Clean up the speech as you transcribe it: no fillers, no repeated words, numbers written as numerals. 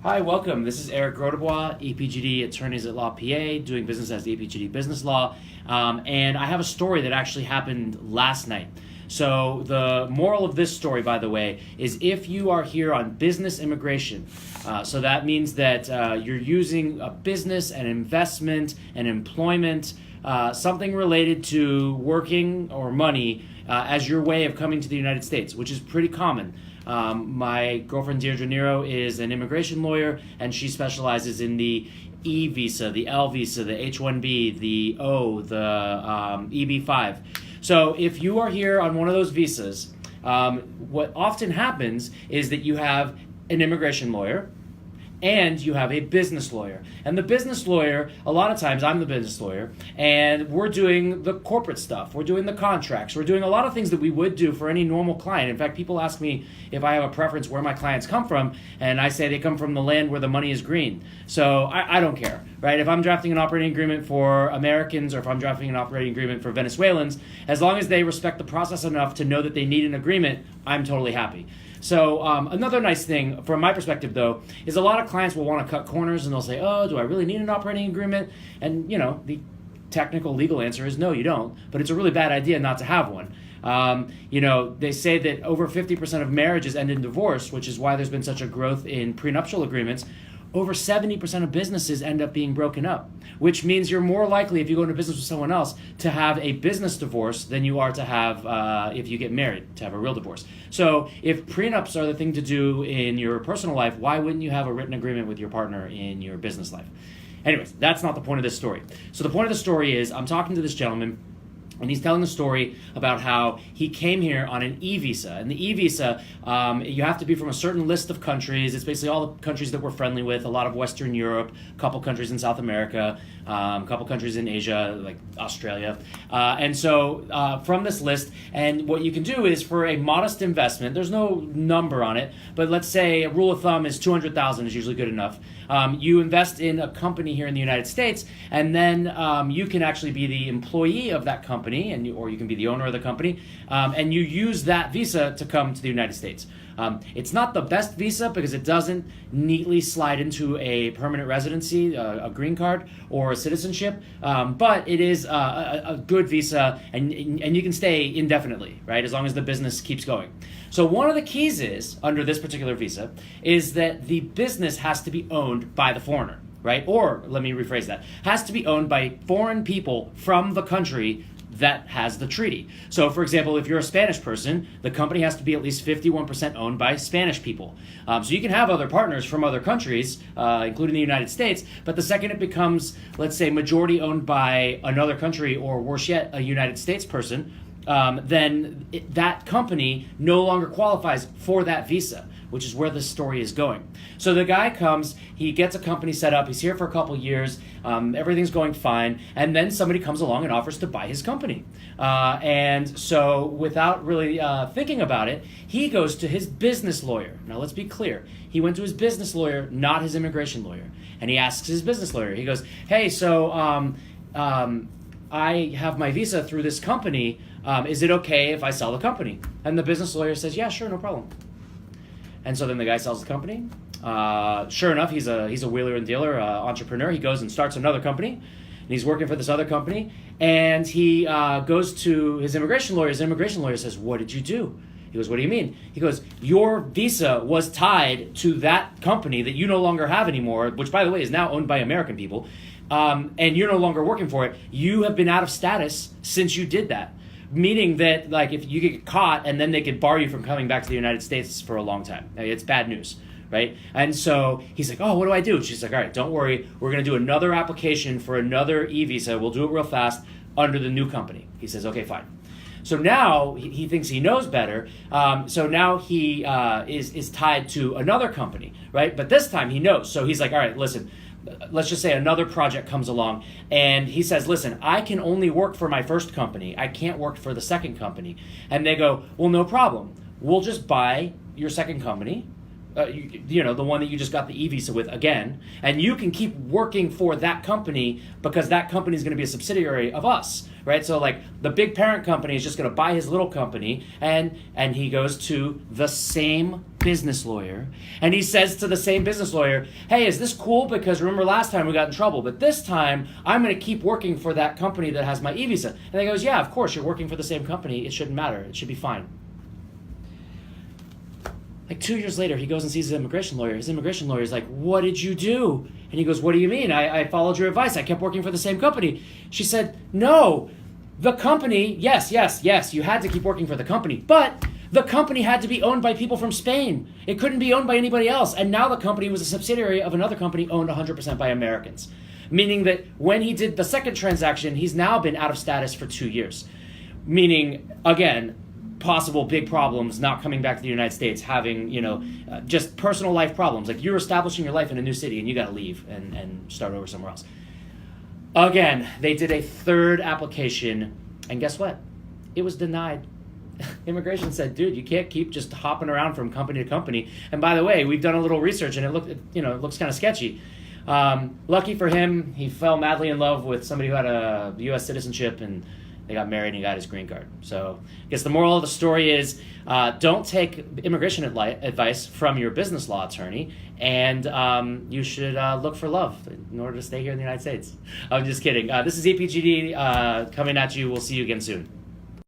Hi, welcome. This is Eric Godebois, EPGD Attorneys at Law PA, doing business as the EPGD Business Law. And I have a story that actually happened last night. So the moral of this story, by the way, is if you are here on business immigration, so that means that you're using a business, an investment, an employment, something related to working or money as your way of coming to the United States, which is pretty common. My girlfriend Deirdre Nero is an immigration lawyer, and she specializes in the E visa, the L visa, the H-1B, the O, the EB-5. So if you are here on one of those visas, what often happens is that you have an immigration lawyer and you have a business lawyer. And the business lawyer, a lot of times I'm the business lawyer, and we're doing the corporate stuff, we're doing the contracts, we're doing a lot of things that we would do for any normal client. In fact, people ask me if I have a preference where my clients come from, and I say they come from the land where the money is green. So I don't care, right? If I'm drafting an operating agreement for Americans or if I'm drafting an operating agreement for Venezuelans, as long as they respect the process enough to know that they need an agreement, I'm totally happy. So another nice thing from my perspective, though, is a lot of clients will want to cut corners and they'll say, oh, do I really need an operating agreement? And, you know, the technical legal answer is no, you don't. But it's a really bad idea not to have one. They say that over 50% of marriages end in divorce, which is why there's been such a growth in prenuptial agreements. Over 70% of businesses end up being broken up, which means you're more likely, if you go into business with someone else, to have a business divorce than you are to have, if you get married, to have a real divorce. So if prenups are the thing to do in your personal life, why wouldn't you have a written agreement with your partner in your business life? Anyways, that's not the point of this story. So the point of the story is I'm talking to this gentleman, and he's telling a story about how he came here on an E-visa. And the E-visa, you have to be from a certain list of countries. It's basically all the countries that we're friendly with, a lot of Western Europe, a couple countries in South America, a couple countries in Asia, like Australia. And so from this list, and what you can do is for a modest investment, there's no number on it, but let's say a rule of thumb is $200,000 is usually good enough. You invest in a company here in the United States, and then you can actually be the employee of that company, or you can be the owner of the company, and you use that visa to come to the United States. It's not the best visa because it doesn't neatly slide into a permanent residency, a green card, or a citizenship, but it is a good visa, and you can stay indefinitely, right, as long as the business keeps going. So one of the keys is, under this particular visa, is that the business has to be owned by the foreigner, right? Or, let me rephrase that, has to be owned by foreign people from the country that has the treaty. So, for example, if you're a Spanish person, the company has to be at least 51% owned by Spanish people. So you can have other partners from other countries, including the United States, but the second it becomes, let's say, majority owned by another country, or worse yet, a United States person, then that company no longer qualifies for that visa, which is where this story is going. So the guy comes, he gets a company set up, he's here for a couple years, everything's going fine, and then somebody comes along and offers to buy his company. And so without really thinking about it, he goes to his business lawyer. Now let's be clear, he went to his business lawyer, not his immigration lawyer. And he asks his business lawyer, he goes, hey, so I have my visa through this company, is it okay if I sell the company? And the business lawyer says, yeah, sure, no problem. And so then the guy sells the company. Sure enough, he's a wheeler and dealer entrepreneur. He goes and starts another company, and he's working for this other company. And he goes to his immigration lawyer. His immigration lawyer says, what did you do? He goes, what do you mean? He goes, your visa was tied to that company that you no longer have anymore, which, by the way, is now owned by American people, and you're no longer working for it. You have been out of status since you did that. Meaning that, like, if you get caught and then they could bar you from coming back to the United States for a long time. It's bad news, right? And so he's like, oh, what do I do? She's like, all right, don't worry. We're going to do another application for another e-visa. We'll do it real fast under the new company. He says, okay, fine. So now he thinks he knows better. So now he is tied to another company, right? But this time he knows. So he's like, all right, listen, let's just say another project comes along and he says, listen, I can only work for my first company. I can't work for the second company. And they go, well, no problem. We'll just buy your second company. the one that you just got the e-visa with again, and you can keep working for that company because that company is going to be a subsidiary of us, right? So like the big parent company is just going to buy his little company, and he goes to the same business lawyer, and he says to the same business lawyer, hey, is this cool? Because remember last time we got in trouble, but this time I'm going to keep working for that company that has my e-visa. And he goes, yeah, of course, you're working for the same company. It shouldn't matter. It should be fine. Like 2 years later, he goes and sees his immigration lawyer. His immigration lawyer is like, what did you do? And he goes, what do you mean? I followed your advice. I kept working for the same company. She said, no, the company, yes, you had to keep working for the company, but the company had to be owned by people from Spain. It couldn't be owned by anybody else. And now the company was a subsidiary of another company owned 100% by Americans. Meaning that when he did the second transaction, he's now been out of status for 2 years. Meaning, again, possible big problems, not coming back to the United States, having, just personal life problems. Like you're establishing your life in a new city and you got to leave and start over somewhere else. Again, they did a third application, and guess what? It was denied. Immigration said, dude, you can't keep just hopping around from company to company. And by the way, we've done a little research and it looks kind of sketchy. Lucky for him, he fell madly in love with somebody who had a U.S. citizenship, and they got married and he got his green card. So I guess the moral of the story is don't take immigration advice from your business law attorney, and you should look for love in order to stay here in the United States. I'm just kidding. This is EPGD coming at you. We'll see you again soon.